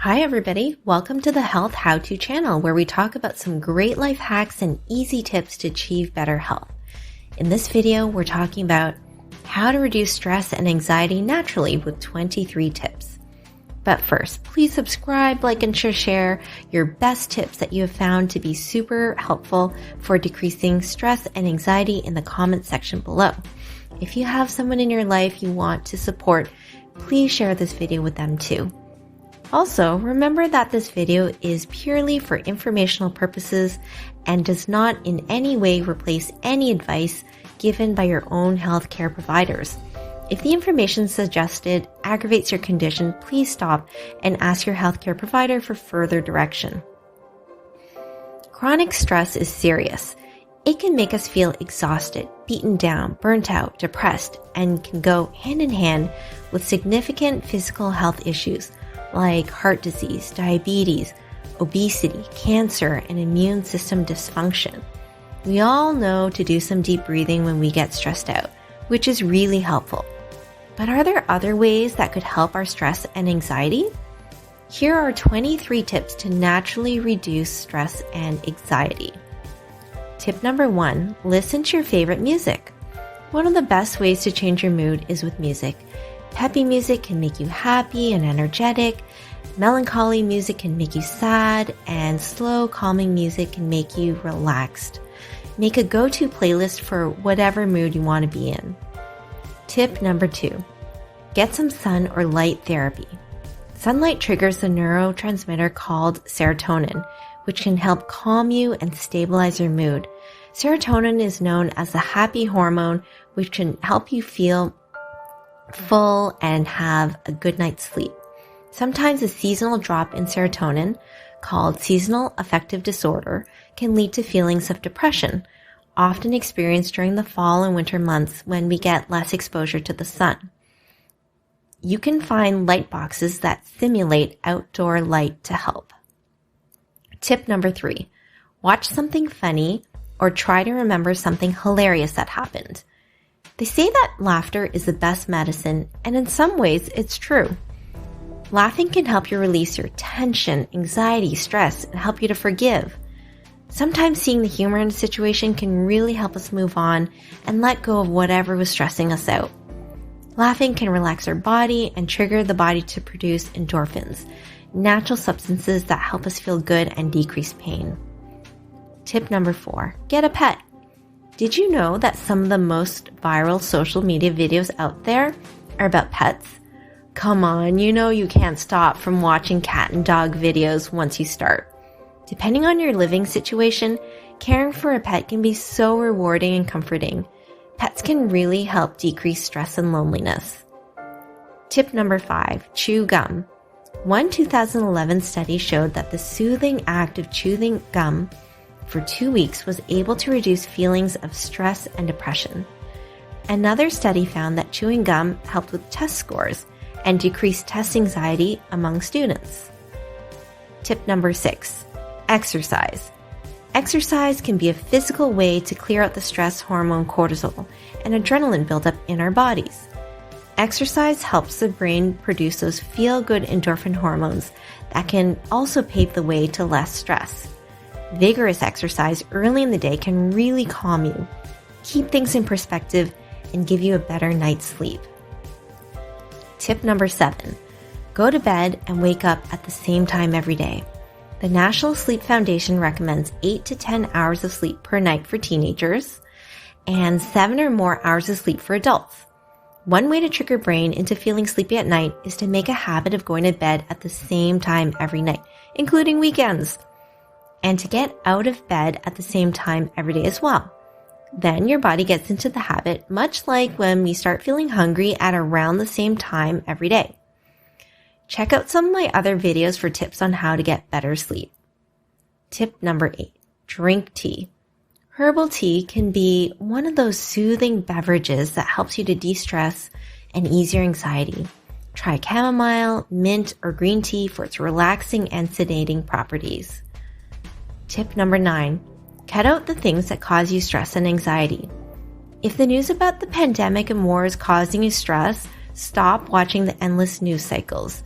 Hi everybody, welcome to the Health How-To channel where we talk about some great life hacks and easy tips to achieve better health. In this video, we're talking about how to reduce stress and anxiety naturally with 23 tips. But first, please subscribe, like, and share your best tips that you have found to be super helpful for decreasing stress and anxiety in the comment section below. If you have someone in your life you want to support, please share this video with them too. Also, remember that this video is purely for informational purposes and does not in any way replace any advice given by your own healthcare providers. If the information suggested aggravates your condition, please stop and ask your healthcare provider for further direction. Chronic stress is serious. It can make us feel exhausted, beaten down, burnt out, depressed, and can go hand in hand with significant physical health issues like heart disease, diabetes, obesity, cancer, and immune system dysfunction. We all know to do some deep breathing when we get stressed out, which is really helpful. But are there other ways that could help our stress and anxiety? Here are 23 tips to naturally reduce stress and anxiety. Tip number 1, listen to your favorite music. One of the best ways to change your mood is with music. Peppy music can make you happy and energetic. Melancholy music can make you sad, and slow, calming music can make you relaxed. Make a go-to playlist for whatever mood you want to be in. Tip number 2, get some sun or light therapy. Sunlight triggers the neurotransmitter called serotonin, which can help calm you and stabilize your mood. Serotonin is known as the happy hormone, which can help you feel full and have a good night's sleep. Sometimes a seasonal drop in serotonin, called seasonal affective disorder, can lead to feelings of depression, often experienced during the fall and winter months when we get less exposure to the sun. You can find light boxes that simulate outdoor light to help. Tip number 3, watch something funny or try to remember something hilarious that happened. They say that laughter is the best medicine, and in some ways, it's true. Laughing can help you release your tension, anxiety, stress, and help you to forgive. Sometimes seeing the humor in a situation can really help us move on and let go of whatever was stressing us out. Laughing can relax our body and trigger the body to produce endorphins, natural substances that help us feel good and decrease pain. Tip number 4, get a pet. Did you know that some of the most viral social media videos out there are about pets? Come on, you know you can't stop from watching cat and dog videos once you start. Depending on your living situation, caring for a pet can be so rewarding and comforting. Pets can really help decrease stress and loneliness. Tip number 5, chew gum. One 2011 study showed that the soothing act of chewing gum for 2 weeks was able to reduce feelings of stress and depression. Another study found that chewing gum helped with test scores and decreased test anxiety among students. Tip number 6, exercise. Exercise can be a physical way to clear out the stress hormone cortisol and adrenaline buildup in our bodies. Exercise helps the brain produce those feel-good endorphin hormones that can also pave the way to less stress. Vigorous exercise early in the day can really calm you, keep things in perspective, and give you a better night's sleep. Tip number 7, go to bed and wake up at the same time every day. The National Sleep Foundation recommends 8 to 10 hours of sleep per night for teenagers and 7 or more hours of sleep for adults. One way to trick your brain into feeling sleepy at night is to make a habit of going to bed at the same time every night, including weekends, and to get out of bed at the same time every day as well. Then your body gets into the habit, much like when we start feeling hungry at around the same time every day. Check out some of my other videos for tips on how to get better sleep. Tip number 8, drink tea. Herbal tea can be one of those soothing beverages that helps you to de-stress and ease your anxiety. Try chamomile, mint, or green tea for its relaxing and sedating properties. Tip number 9, cut out the things that cause you stress and anxiety. If the news about the pandemic and war is causing you stress, stop watching the endless news cycles.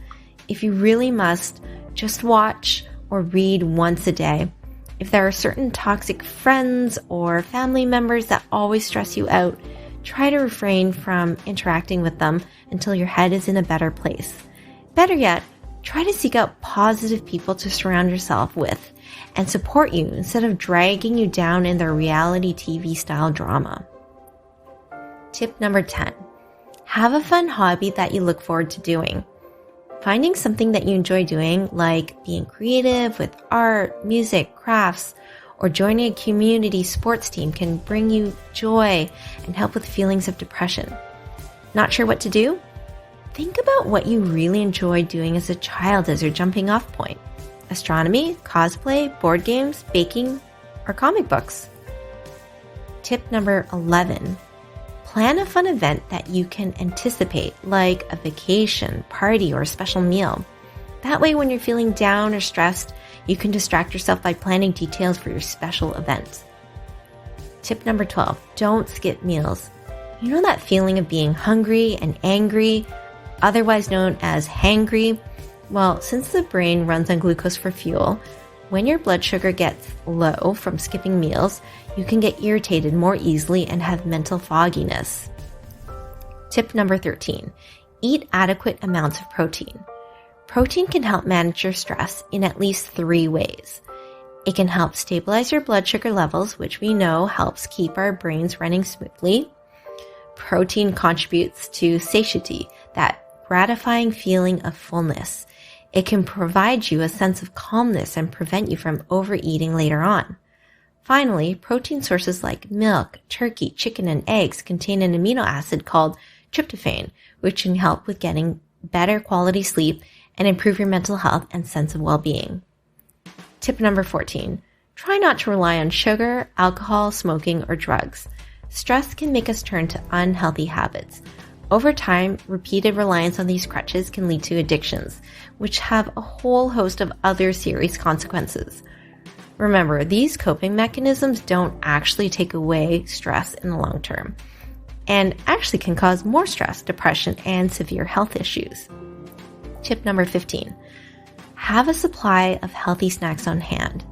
If you really must, Just watch or read once a day. If there are certain toxic friends or family members that always stress you out, try to refrain from interacting with them until your head is in a better place. Better yet, try to seek out positive people to surround yourself with and support you instead of dragging you down in their reality TV style drama. Tip number 10. Have a fun hobby that you look forward to doing. Finding something that you enjoy doing, like being creative with art, music, crafts, or joining a community sports team can bring you joy and help with feelings of depression. Not sure what to do? Think about what you really enjoyed doing as a child as your jumping off point. Astronomy, cosplay, board games, baking, or comic books. Tip number 11. Plan a fun event that you can anticipate, like a vacation, party, or a special meal. That way, when you're feeling down or stressed, you can distract yourself by planning details for your special event. Tip number 12. Don't skip meals. You know that feeling of being hungry and angry, otherwise known as hangry? Well, since the brain runs on glucose for fuel, when your blood sugar gets low from skipping meals, you can get irritated more easily and have mental fogginess. Tip number 13. Eat adequate amounts of protein. Protein can help manage your stress in at least 3 ways. It can help stabilize your blood sugar levels, which we know helps keep our brains running smoothly. Protein contributes to satiety, that gratifying feeling of fullness. It can provide you a sense of calmness and prevent you from overeating later on. Finally, protein sources like milk, turkey, chicken, and eggs contain an amino acid called tryptophan, which can help with getting better quality sleep and improve your mental health and sense of well-being. Tip number 14. Try not to rely on sugar, alcohol, smoking, or drugs. Stress can make us turn to unhealthy habits. Over time, repeated reliance on these crutches can lead to addictions, which have a whole host of other serious consequences. Remember, these coping mechanisms don't actually take away stress in the long term, and actually can cause more stress, depression, and severe health issues. Tip number 15. Have a supply of healthy snacks on hand.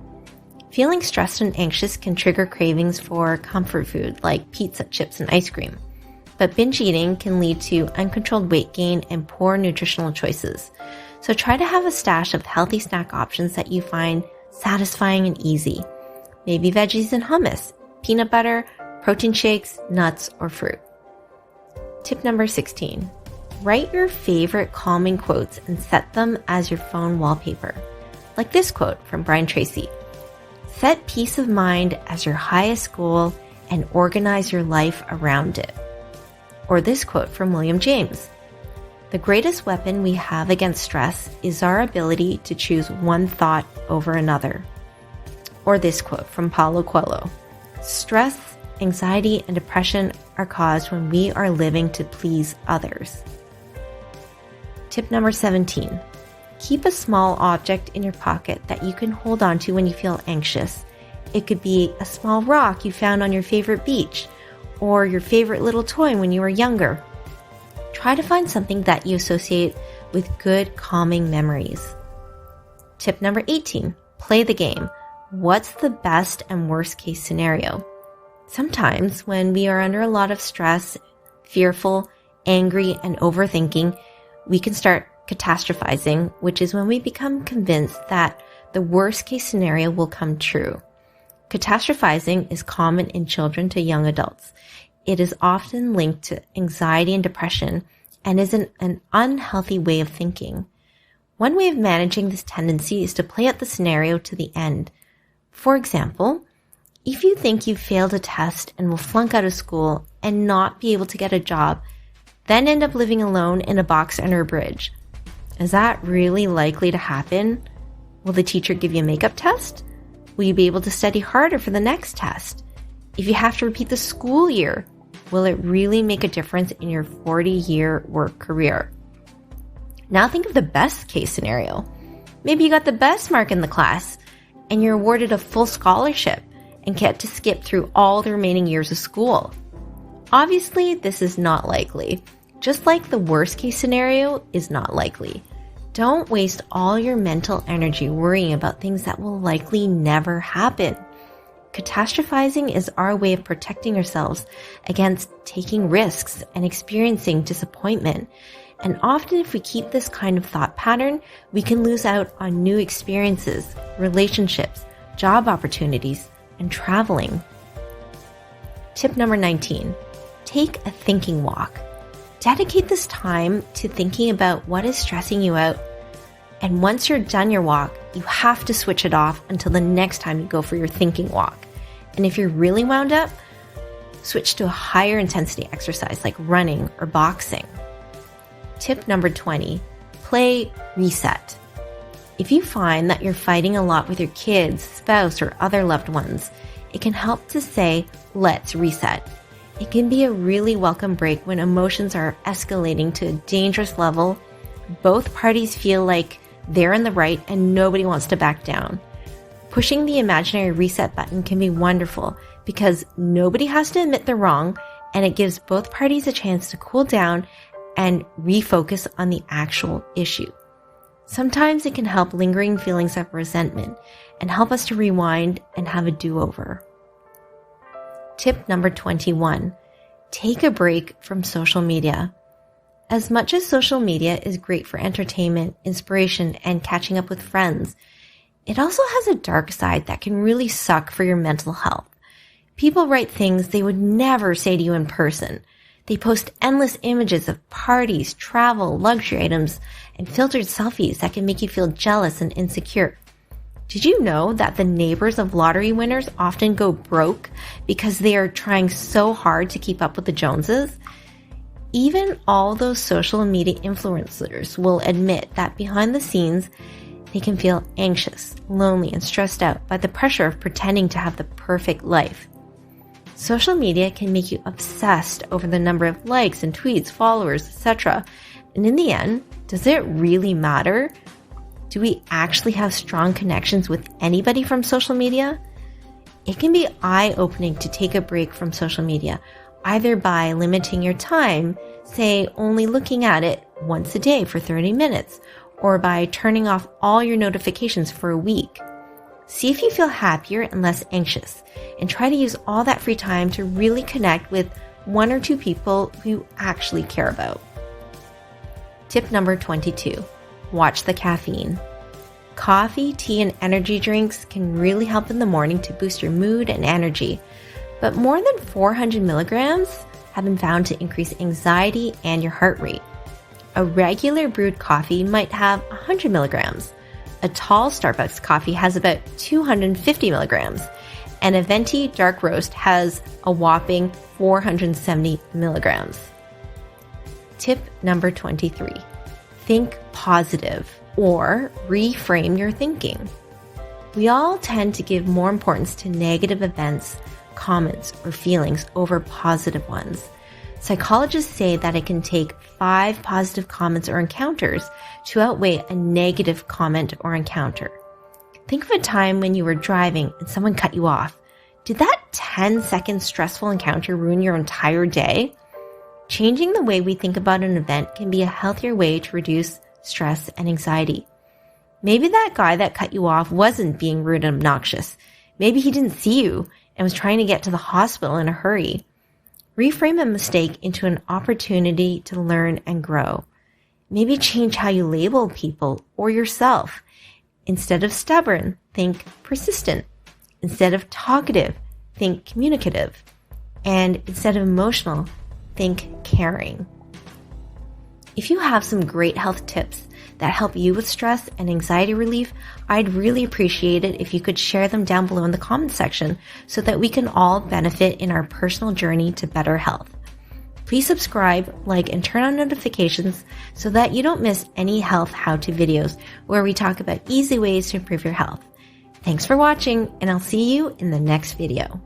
Feeling stressed and anxious can trigger cravings for comfort food like pizza, chips, and ice cream. But binge eating can lead to uncontrolled weight gain and poor nutritional choices. So try to have a stash of healthy snack options that you find satisfying and easy. Maybe veggies and hummus, peanut butter, protein shakes, nuts, or fruit. Tip number 16. Write your favorite calming quotes and set them as your phone wallpaper. Like this quote from Brian Tracy. Set peace of mind as your highest goal and organize your life around it. Or this quote from William James. The greatest weapon we have against stress is our ability to choose one thought over another. Or this quote from Paulo Coelho. Stress, anxiety, and depression are caused when we are living to please others. Tip number 17. Keep a small object in your pocket that you can hold on to when you feel anxious. It could be a small rock you found on your favorite beach, or your favorite little toy when you were younger. Try to find something that you associate with good, calming memories. Tip number 18. Play the game. What's the best and worst case scenario? Sometimes when we are under a lot of stress, fearful, angry, and overthinking, we can start catastrophizing, which is when we become convinced that the worst case scenario will come true. Catastrophizing is common in children to young adults. It is often linked to anxiety and depression and is an unhealthy way of thinking. One way of managing this tendency is to play out the scenario to the end. For example, if you think you failed a test and will flunk out of school and not be able to get a job, then end up living alone in a box under a bridge, is that really likely to happen? Will the teacher give you a makeup test? Will you be able to study harder for the next test? If you have to repeat the school year, will it really make a difference in your 40-year work career? Now think of the best case scenario. Maybe you got the best mark in the class and you're awarded a full scholarship and get to skip through all the remaining years of school. Obviously, this is not likely, just like the worst case scenario is not likely. Don't waste all your mental energy worrying about things that will likely never happen. Catastrophizing is our way of protecting ourselves against taking risks and experiencing disappointment. And often if we keep this kind of thought pattern, we can lose out on new experiences, relationships, job opportunities, and traveling. Tip number 19, take a thinking walk. Dedicate this time to thinking about what is stressing you out. And once you're done your walk, you have to switch it off until the next time you go for your thinking walk. And if you're really wound up, switch to a higher intensity exercise like running or boxing. Tip number 20, play reset. If you find that you're fighting a lot with your kids, spouse, or other loved ones, it can help to say, let's reset. It can be a really welcome break when emotions are escalating to a dangerous level. Both parties feel like they're in the right and nobody wants to back down. Pushing the imaginary reset button can be wonderful because nobody has to admit they're wrong, and it gives both parties a chance to cool down and refocus on the actual issue. Sometimes it can help lingering feelings of resentment and help us to rewind and have a do-over. Tip number 21, take a break from social media. As much as social media is great for entertainment, inspiration, and catching up with friends, it also has a dark side that can really suck for your mental health. People write things they would never say to you in person. They post endless images of parties, travel, luxury items, and filtered selfies that can make you feel jealous and insecure. Did you know that the neighbors of lottery winners often go broke because they are trying so hard to keep up with the Joneses? Even all those social media influencers will admit that behind the scenes, they can feel anxious, lonely, and stressed out by the pressure of pretending to have the perfect life. Social media can make you obsessed over the number of likes and tweets, followers, etc. And in the end, does it really matter? Do we actually have strong connections with anybody from social media? It can be eye-opening to take a break from social media, either by limiting your time, say only looking at it once a day for 30 minutes, or by turning off all your notifications for a week. See if you feel happier and less anxious, and try to use all that free time to really connect with one or two people who you actually care about. Tip number 22, watch the caffeine. Coffee, tea, and energy drinks can really help in the morning to boost your mood and energy, but more than 400 milligrams have been found to increase anxiety and your heart rate. A regular brewed coffee might have 100 milligrams. A tall Starbucks coffee has about 250 milligrams, and a venti dark roast has a whopping 470 milligrams. Tip number 23, think positive or reframe your thinking. We all tend to give more importance to negative events, comments, or feelings over positive ones. Psychologists say that it can take 5 positive comments or encounters to outweigh a negative comment or encounter. Think of a time when you were driving and someone cut you off. Did that 10-second stressful encounter ruin your entire day? Changing the way we think about an event can be a healthier way to reduce stress and anxiety. Maybe that guy that cut you off wasn't being rude and obnoxious. Maybe he didn't see you and was trying to get to the hospital in a hurry. Reframe a mistake into an opportunity to learn and grow. Maybe change how you label people or yourself. Instead of stubborn, think persistent. Instead of talkative, think communicative. And instead of emotional, think caring. If you have some great health tips that help you with stress and anxiety relief, I'd really appreciate it if you could share them down below in the comments section so that we can all benefit in our personal journey to better health. Please subscribe, like, and turn on notifications so that you don't miss any health how-to videos where we talk about easy ways to improve your health. Thanks for watching, and I'll see you in the next video.